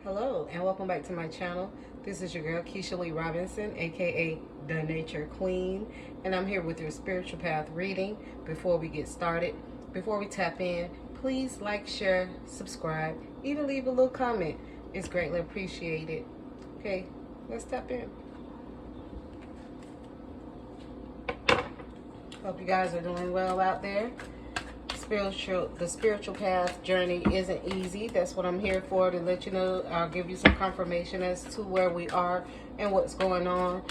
Hello and welcome back to my channel. This is your girl Keisha Lee Robinson, aka the Nature Queen, and I'm here with your spiritual path reading. Before we get started, before we tap in, please like, share, subscribe, even leave a little comment. It's greatly appreciated. Okay, let's tap in. Hope you guys are doing well out there. The spiritual path journey isn't easy. That's what I'm here for, to let you know. I'll give you some confirmation as to where we are and what's going on.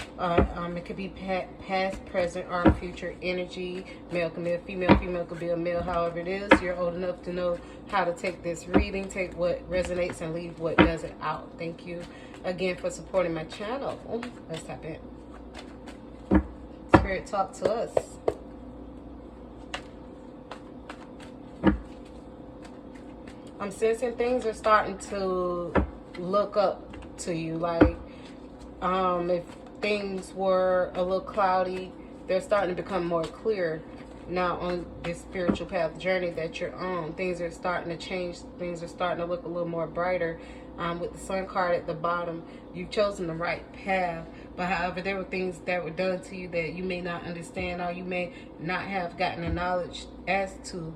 It could be past, present, or future energy. Male can be a female, female could be a male. However it is, you're old enough to know how to take this reading, take what resonates and leave what doesn't out. Thank you again for supporting my channel. Let's tap in. Spirit, talk to us. I'm sensing things are starting to look up to you. Like, if things were a little cloudy, they're starting to become more clear now on this spiritual path journey that you're on. Things are starting to change. Things are starting to look a little more brighter. With the sun card at the bottom, you've chosen the right path. But however, there were things that were done to you that you may not understand, or you may not have gotten the knowledge as to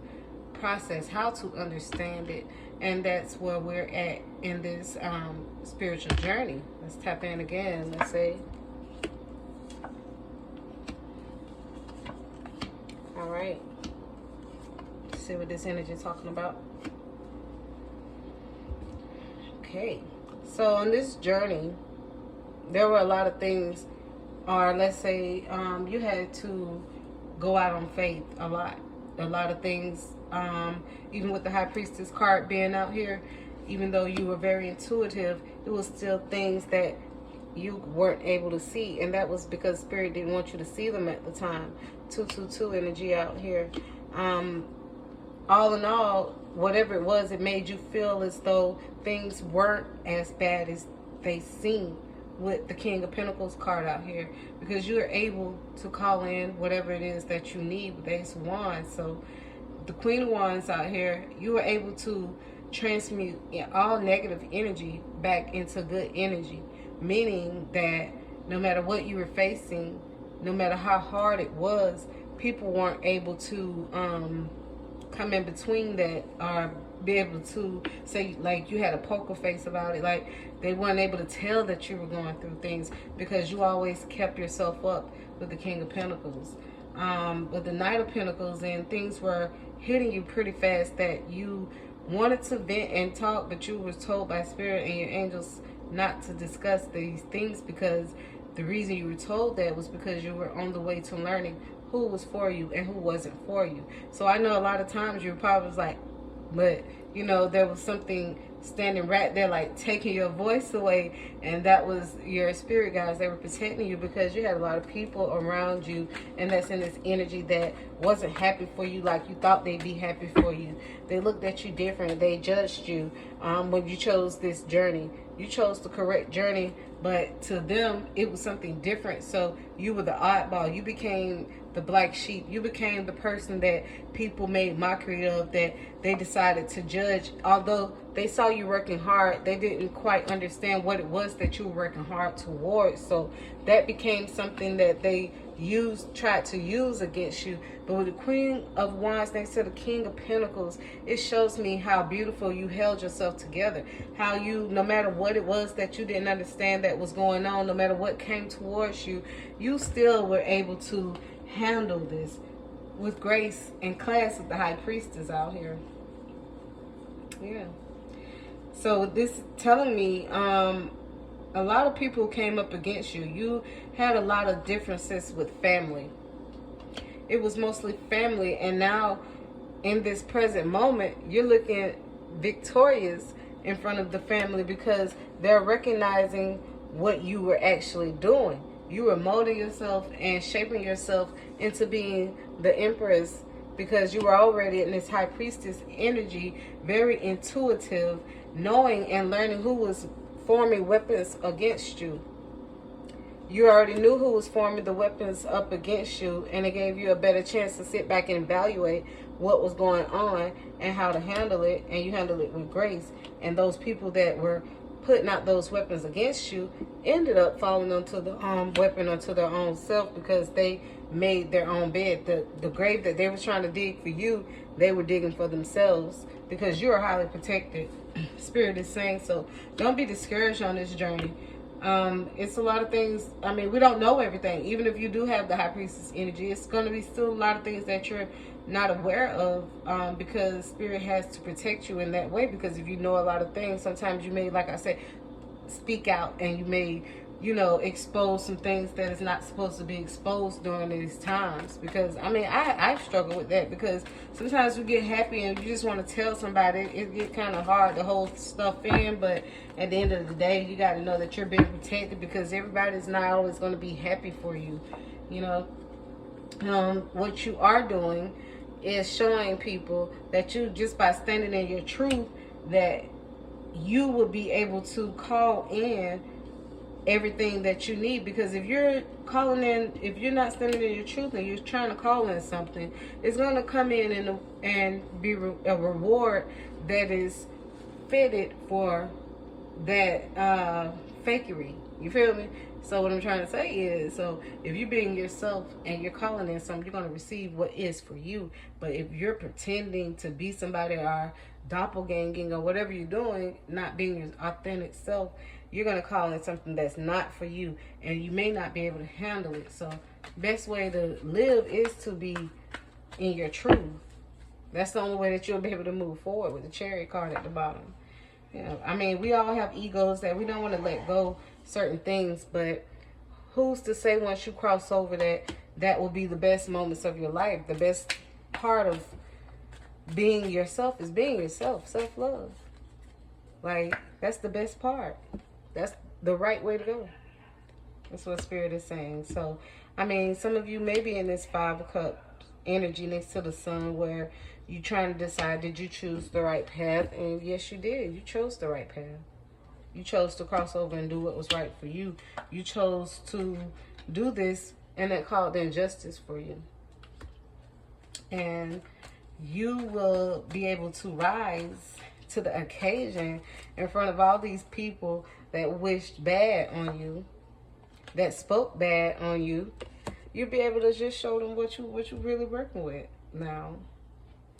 process how to understand it. And that's where we're at in this spiritual journey. Let's tap in again. Let's say, all right, let's see what this energy is talking about. Okay, so on this journey there were a lot of things, or let's say you had to go out on faith a lot of things. Even with the High Priestess card being out here, even though you were very intuitive, it was still things that you weren't able to see, and that was because Spirit didn't want you to see them at the time. 222 energy out here. All in all, whatever it was, it made you feel as though things weren't as bad as they seemed with the King of Pentacles card out here, because you are able to call in whatever it is that you need with Ace of Wands. So the Queen of Wands out here, you were able to transmute all negative energy back into good energy, meaning that no matter what you were facing, no matter how hard it was, people weren't able to come in between that, or be able to say, like, you had a poker face about it. Like, they weren't able to tell that you were going through things, because you always kept yourself up with the King of Pentacles. With the Knight of Pentacles, and things were hitting you pretty fast that you wanted to vent and talk, but you were told by Spirit and your angels not to discuss these things, because the reason you were told that was because you were on the way to learning who was for you and who wasn't for you. So I know a lot of times you were probably like, but you know, there was something standing right there, like taking your voice away, and that was your spirit guides. They were protecting you, because you had a lot of people around you, and that's in this energy that wasn't happy for you like you thought they'd be happy for you. They looked at you different. They judged you when you chose this journey. You chose the correct journey, but to them it was something different. So you were the oddball. You became the black sheep. You became the person that people made mockery of, that they decided to judge. Although they saw you working hard, they didn't quite understand what it was that you were working hard towards. So that became something that they tried to use against you. But with the Queen of Wands next to the King of Pentacles, it shows me how beautiful you held yourself together. How you, no matter what it was that you didn't understand that was going on, no matter what came towards you, you still were able to handle this with grace and class with the High Priestess out here. Yeah. So this telling me a lot of people came up against you. You had a lot of differences with family. It was mostly family, and now in this present moment you're looking victorious in front of the family, because they're recognizing what you were actually doing. You were molding yourself and shaping yourself into being the Empress, because you were already in this High Priestess energy, very intuitive, knowing and learning who was forming weapons against you. You already knew who was forming the weapons up against you, and it gave you a better chance to sit back and evaluate what was going on and how to handle it, and you handled it with grace. And those people that were putting out those weapons against you ended up falling onto the weapon onto their own self, because they made their own bed. The grave that they were trying to dig for you, they were digging for themselves, because you are highly protected. Spirit is saying, so don't be discouraged on this journey. It's a lot of things. I mean, we don't know everything. Even if you do have the high priestess energy, it's going to be still a lot of things that you're not aware of, because Spirit has to protect you in that way. Because if you know a lot of things, sometimes you may, like I said, speak out, and you may, you know, expose some things that is not supposed to be exposed during these times. Because I mean, I struggle with that, because sometimes we get happy and you just want to tell somebody. It get kind of hard to hold stuff in, but at the end of the day, you got to know that you're being protected, because everybody's not always going to be happy for you. You know, what you are doing is showing people that you, just by standing in your truth, that you will be able to call in everything that you need. Because if you're calling in, if you're not standing in your truth and you're trying to call in something, it's going to come in and be a reward that is fitted for that fakery. You feel me? So what I'm trying to say is, so if you're being yourself and you're calling in something, you're going to receive what is for you. But if you're pretending to be somebody, or doppelganging, or whatever you're doing, not being your authentic self, you're going to call in something that's not for you, and you may not be able to handle it. So best way to live is to be in your truth. That's the only way that you'll be able to move forward, with the Chariot card at the bottom. You know, I mean, we all have egos that we don't want to let go certain things, but who's to say once you cross over that will be the best moments of your life? The best part of being yourself is being yourself. Self-love. Like, that's the best part. That's the right way to go. That's what Spirit is saying. So, I mean, some of you may be in this 5 of Cups energy next to the Sun, where you're trying to decide, did you choose the right path? And yes, you did. You chose the right path. You chose to cross over and do what was right for you. You chose to do this, and that called the injustice for you. And you will be able to rise to the occasion in front of all these people that wished bad on you, that spoke bad on you. You'll be able to just show them what you really working with now.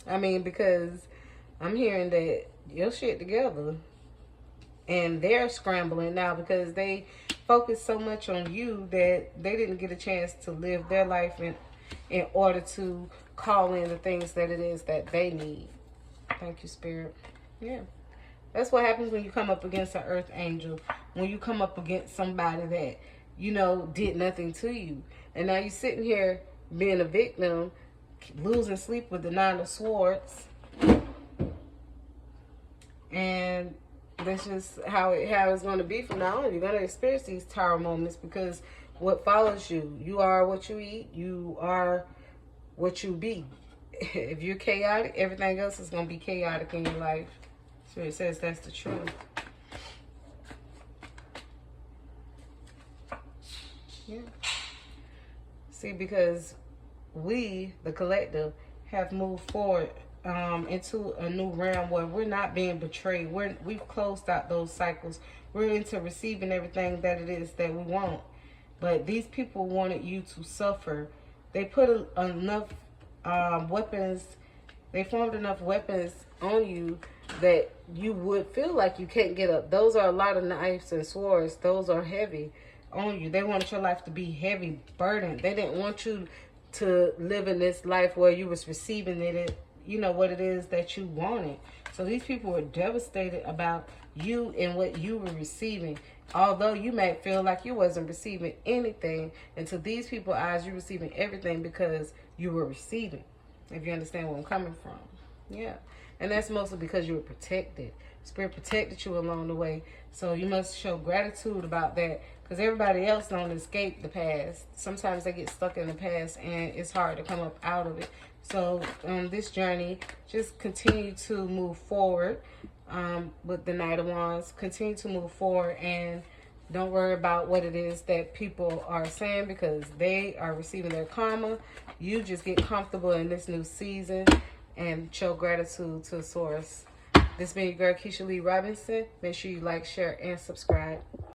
I mean, because I'm hearing that your shit together, and they're scrambling now because they focus so much on you that they didn't get a chance to live their life in order to call in the things that it is that they need. Thank you, Spirit. Yeah. That's what happens when you come up against an earth angel. When you come up against somebody that, you know, did nothing to you. And now you're sitting here being a victim, losing sleep with the 9 of Swords. And that's just how it's going to be from now on. You're going to experience these tower moments, because what follows you, you are what you eat, you are what you be. If you're chaotic, everything else is going to be chaotic in your life. So it says that's the truth. Yeah. See, because we, the collective, have moved forward into a new realm where we're not being betrayed. We've closed out those cycles. We're into receiving everything that it is that we want. But these people wanted you to suffer. They put enough weapons, they formed enough weapons on you that you would feel like you can't get up. Those are a lot of knives and swords. Those are heavy on you. They wanted your life to be heavy, burdened. They didn't want you to live in this life where you was receiving it, you know, what it is that you wanted. So these people were devastated about you and what you were receiving. Although you may feel like you wasn't receiving anything, and to these people's eyes, you're receiving everything because you were receiving. If you understand where I'm coming from. Yeah. And that's mostly because you were protected. Spirit protected you along the way. So you must show gratitude about that, because everybody else don't escape the past. Sometimes they get stuck in the past and it's hard to come up out of it. So this journey, just continue to move forward with the Knight of Wands. Continue to move forward, and don't worry about what it is that people are saying, because they are receiving their karma. You just get comfortable in this new season and show gratitude to Source. This been your girl, Keisha Lee Robinson. Make sure you like, share, and subscribe.